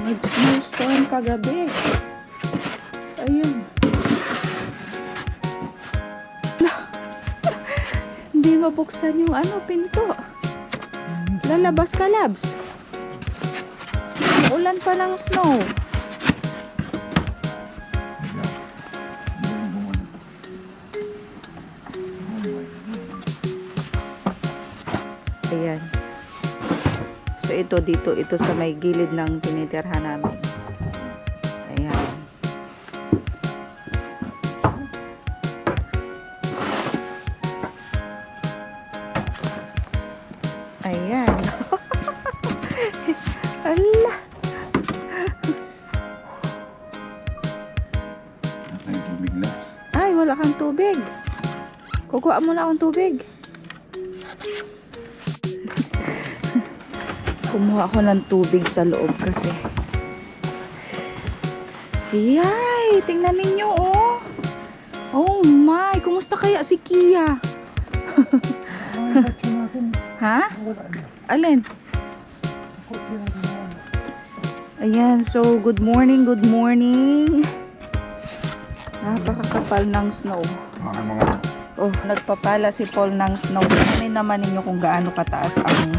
Nag-snowstorm kagabi. Ayun. Hindi mabuksan yung pinto. Lalabas ka, Labs. Ulan pa ng snow. Ayan. So ito ito sa may gilid ng tinitirhan namin. Ayan. Ayan. Ala. Ay, wala kang tubig. Kukuha mo na akong tubig. Kumuha ako ng tubig sa loob kasi. Yay! Tingnan ninyo, oh. Oh my! Kumusta kaya si Kia? Ha? Alin? Ayan, so good morning, good morning. Napakakapal ng snow. Oh, nagpapala si Paul ng snow. Tingnan naman ninyo kung gaano kataas ang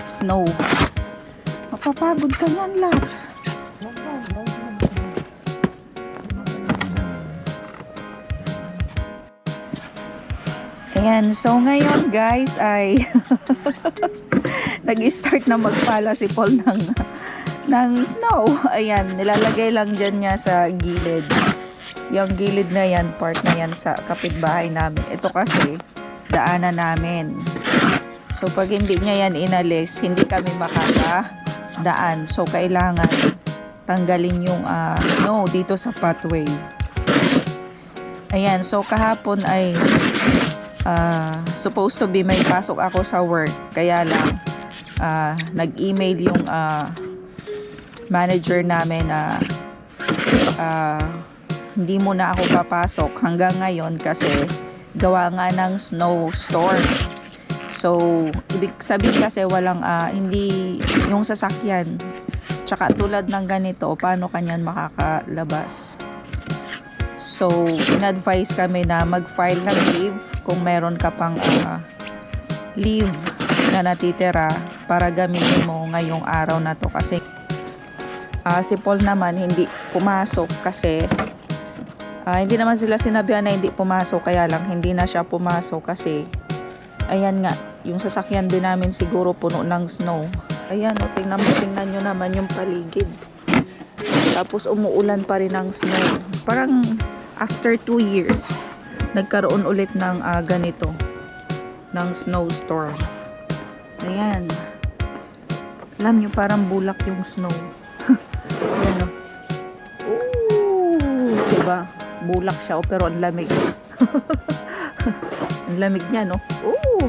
snow. Mapapagod ka yan, Labs. Ayan, so ngayon guys ay nag-start na magpala si Paul ng snow. Ayan, nilalagay lang dyan niya sa gilid. Yung gilid na yan, part na yan sa kapitbahay namin. Ito kasi, daanan namin. So, pag hindi niya yan inalis, hindi kami makakadaan. So, kailangan tanggalin yung snow dito sa pathway. Ayan, so kahapon ay supposed to be may pasok ako sa work. Kaya lang, nag-email yung manager namin na hindi muna ako papasok hanggang ngayon kasi gawa nga ng snowstorm. So, ibig sabihin kasi walang, hindi yung sasakyan. Tsaka tulad ng ganito, paano kanyan makakalabas? So, in-advise kami na mag-file ng leave kung meron ka pang leave na natitira para gamitin mo ngayong araw na to. Kasi, si Paul naman hindi pumasok kasi hindi naman sila sinabihan na hindi pumasok, kaya lang hindi na siya pumasok kasi ayan nga, yung sasakyan din namin siguro puno ng snow. Ayan, o, tingnan nyo naman yung paligid. Tapos umuulan pa rin ng snow. Parang after 2 years, nagkaroon ulit ng ganito, ng snowstorm. Ayan. Alam nyo, parang bulak yung snow. Ayan, o. Ooh, diba? Bulak siya, pero ang lamig. Ang lamig niya, no? Ooh!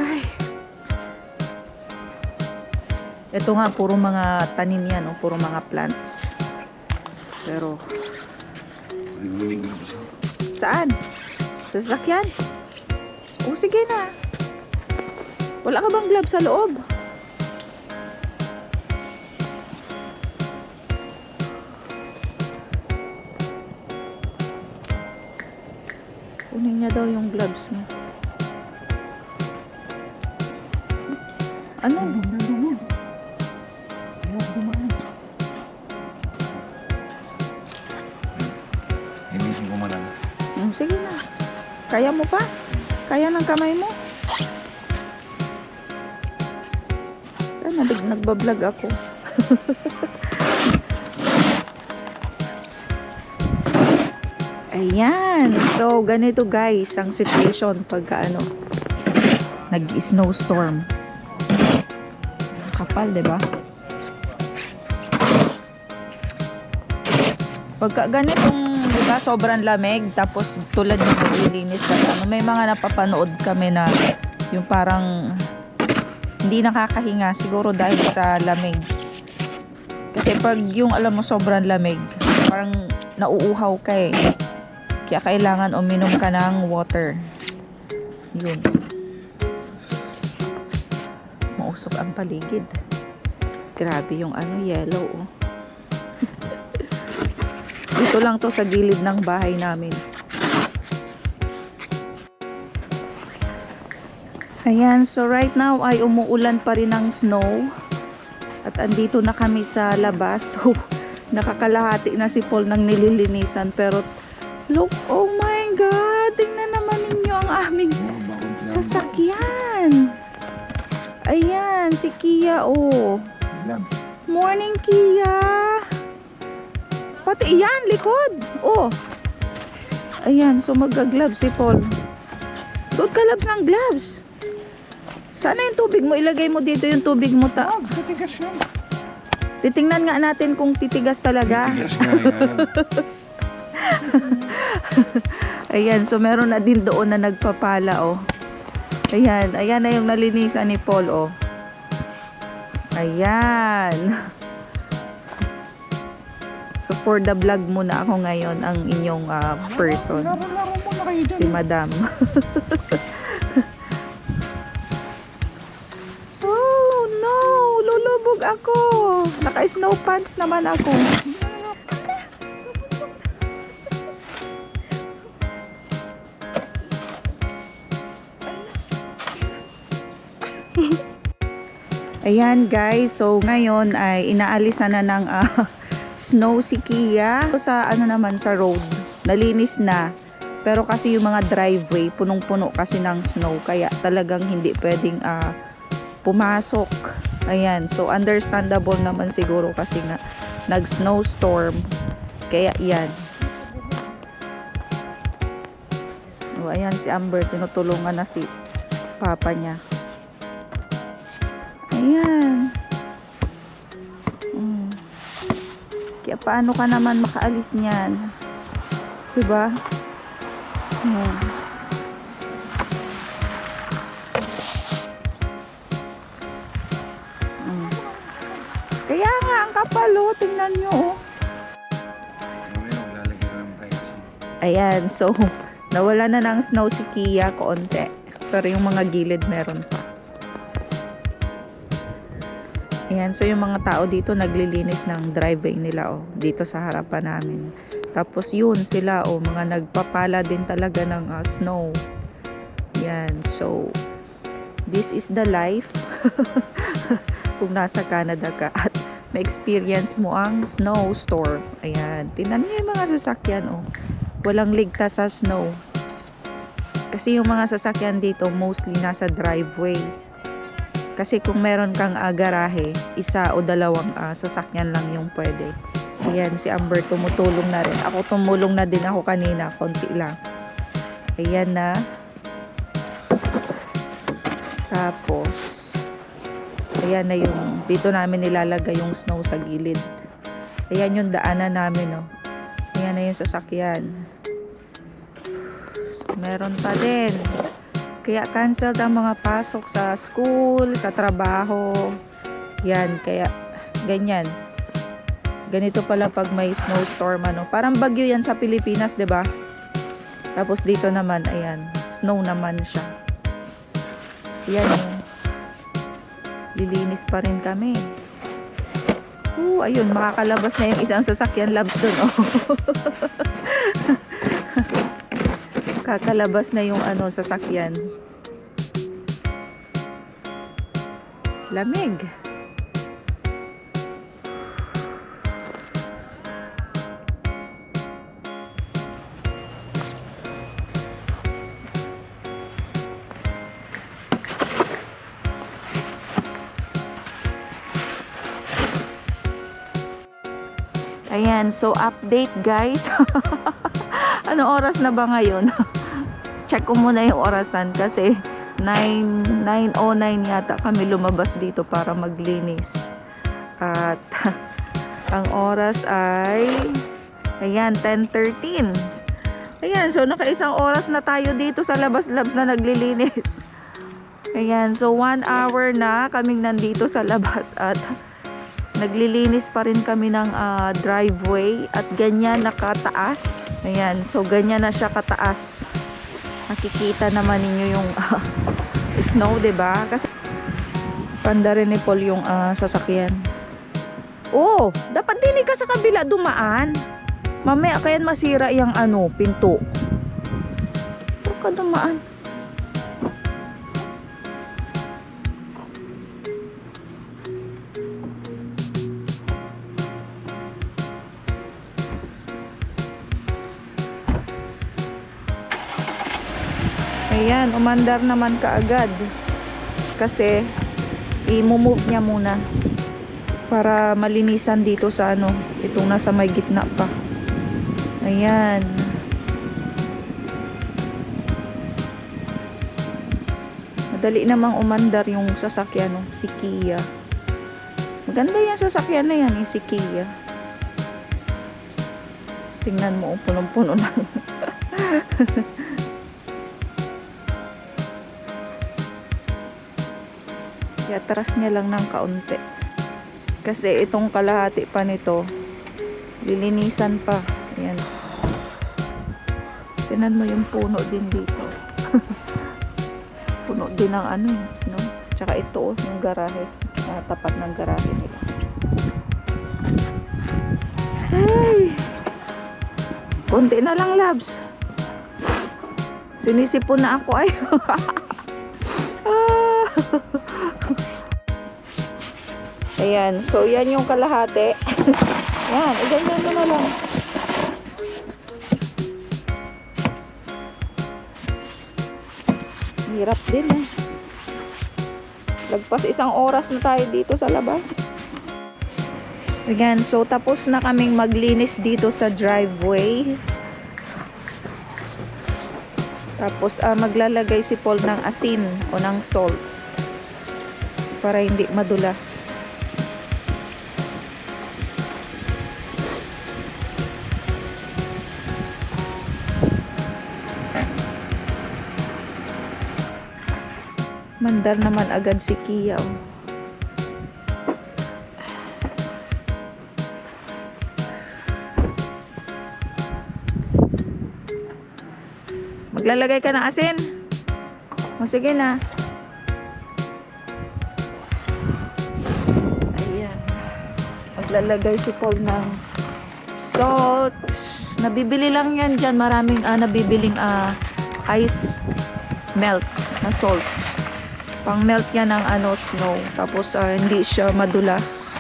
Ay. Ito nga, puro mga tanim yan, no? Puro mga plants. Pero, saan? Sa sasakyan? Oh, sige na. Wala ka bang glove sa loob? Kunin niya daw yung gloves niya. Ano? Sige na. Kaya mo pa? Kaya ng kamay mo? Nagbablog ako. Ayan. So, ganito guys ang situation pagka nag-snowstorm. Kapal, diba? Pagka ganitong, diba, sobrang lamig, tapos tulad ng maglilinis ka, may mga napapanood kami na yung parang hindi nakakahinga, siguro dahil sa lamig. Kasi pag yung alam mo sobrang lamig, parang nauuhaw ka eh. Kaya kailangan uminom ka ng water. Yun. Mausok ang paligid. Grabe yung ano, yellow. Oh. Dito lang to sa gilid ng bahay namin. Ayan, so right now ay umuulan pa rin ng snow. At andito na kami sa labas. So, nakakalahati na si Paul ng nililinisan. Pero, look, oh my God! Tingnan naman ninyo ang aming sasakyan. Ayan, si Kia, oh. Morning, Kia. Pati iyan, likod. Oh. Ayan, so magga-gloves si Paul. Suot ka gloves ng gloves. Sana yung tubig mo, ilagay mo dito yung tubig mo. Titigas yan. Titingnan nga natin kung titigas talaga. Titigas nga yan. Ayan, so meron na din doon na nagpapala, oh. Ayan, ayan na yung nalinisan ni Paul, oh. Ayan. So for the vlog muna ako ngayon ang inyong person. Laro-laro mo na kayo dyan. Si Madam. Oh no, lulubog ako. Naka-snow pants naman ako. Ayan guys, so ngayon ay inaalisan na ng snow si Kia. Sa ano naman sa road, nalinis na. Pero kasi yung mga driveway, punong-puno kasi ng snow. Kaya talagang hindi pwedeng pumasok. Ayan, so understandable naman siguro kasi nga nag-snowstorm. Kaya yan. O, ayan si Amber, tinutulungan na si papa niya. Ayan. Kaya paano ka naman makaalis niyan? Diba? Ayan. Kaya nga, ang kapal, oh. Tingnan nyo, oh. Ayan, so, nawala na ng snow si Kia konti. Pero yung mga gilid meron pa. Ayan, so yung mga tao dito naglilinis ng driveway nila, oh, dito sa harapan namin. Tapos yun sila, oh, mga nagpapala din talaga ng snow. Ayan, so this is the life kung nasa Canada ka at ma-experience mo ang snowstorm. Ayan, tingnan niyo yung mga sasakyan, oh. Walang ligtas sa snow. Kasi yung mga sasakyan dito mostly nasa driveway. Kasi kung meron kang garahe, isa o dalawang sasakyan lang yung pwede. Ayan, si Amber tumutulong na rin. Ako tumulong na din ako kanina, konti lang. Ayan na. Tapos, ayan na yung, dito namin nilalagay yung snow sa gilid. Ayan yung daanan namin, oh. Ayan na yung sasakyan. So, meron pa din. Kaya canceled ang mga pasok sa school, sa trabaho. Yan, kaya ganyan. Ganito pala pag may snowstorm, ano. Parang bagyo yan sa Pilipinas, 'di ba? Tapos dito naman, ayan, snow naman siya. Yan yung lilinis pa rin kami. Ayun, makakalabas na yung isang sasakyan labs dun, oh. Kakalabas na yung sasakyan. Lamig. Ayan, so update guys. Ano oras na ba ngayon? Check ko muna yung orasan kasi 9:09 yata kami lumabas dito para maglinis. At ang oras ay ayan, 10:13. Ayan, so nakaisang oras na tayo dito sa labas-labs na naglilinis. Ayan, so 1 hour na kaming nandito sa labas at naglilinis pa rin kami ng driveway at ganyan nakataas. Ayan, so ganyan na siya kataas. Nakikita naman ninyo yung snow, 'di ba? Kasi panda rin ni Paul yung sasakyan. Oh, dapat dili ka sa kabila dumaan. Mamaya kayan masira yung ano, pinto. Huwag ka dumaan. Ayan, umandar naman kaagad. Kasi, i-move niya muna. Para malinisan dito sa ano, itong nasa may gitna pa. Ayan. Madali namang umandar yung sasakyan, no? Si Kia. Maganda yung sasakyan na yan, eh, si Kia. Tingnan mo, punong-puno na. Iatras niya lang ng kaunti. Kasi itong kalahati pa nito, lilinisan pa. Ayan. Tingnan mo yung puno din dito. Puno din ng ano yung snow. Tsaka ito, yung garahe. Tapat ng garahe nila. Ay! Konti na lang, labs. Sinisipon na ako. Ay! Ayan. So, yan yung kalahati. Yan. Iganyan mo na lang. Hirap din eh. Lagpas 1 oras na tayo dito sa labas. Ayan. So, tapos na kaming maglinis dito sa driveway. Tapos, maglalagay si Paul ng asin o ng salt para hindi madulas. Mandar naman agad si Kia. Oh. Maglalagay ka ng asin? O sige na. Ayan. Maglalagay si Paul ng salt. Nabibili lang yan dyan. Maraming nabibiling ice melt na salt. Pang melt yan ng snow. Tapos hindi siya madulas.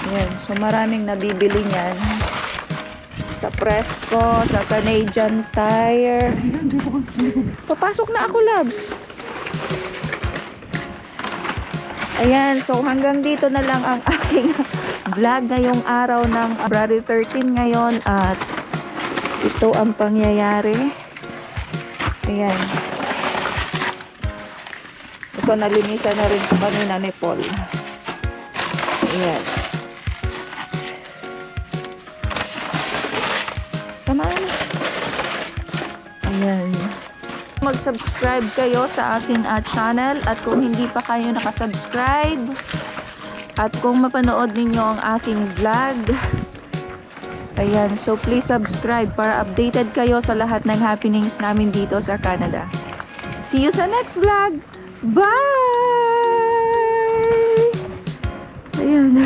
Ayan. So maraming nabibili niyan. Sa Presco, sa Canadian Tire. Papasok na ako, labs. Ayan, so hanggang dito na lang ang aking vlog ngayong araw ng February 13 ngayon. At ito ang pangyayari. Ayan. Ito, nalinisan na rin kanina ni Paul. Ayan. Tama na. Ayan. Mag-subscribe kayo sa aking channel. At kung hindi pa kayo nakasubscribe, at kung mapanood ninyo ang aking vlog, ayan, so please subscribe para updated kayo sa lahat ng happenings namin dito sa Canada. See you sa next vlog! Bye! Ayan.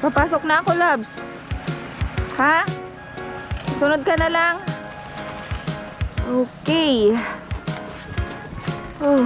Papasok na ako, labs. Ha? Sunod ka na lang. Okay. Oh.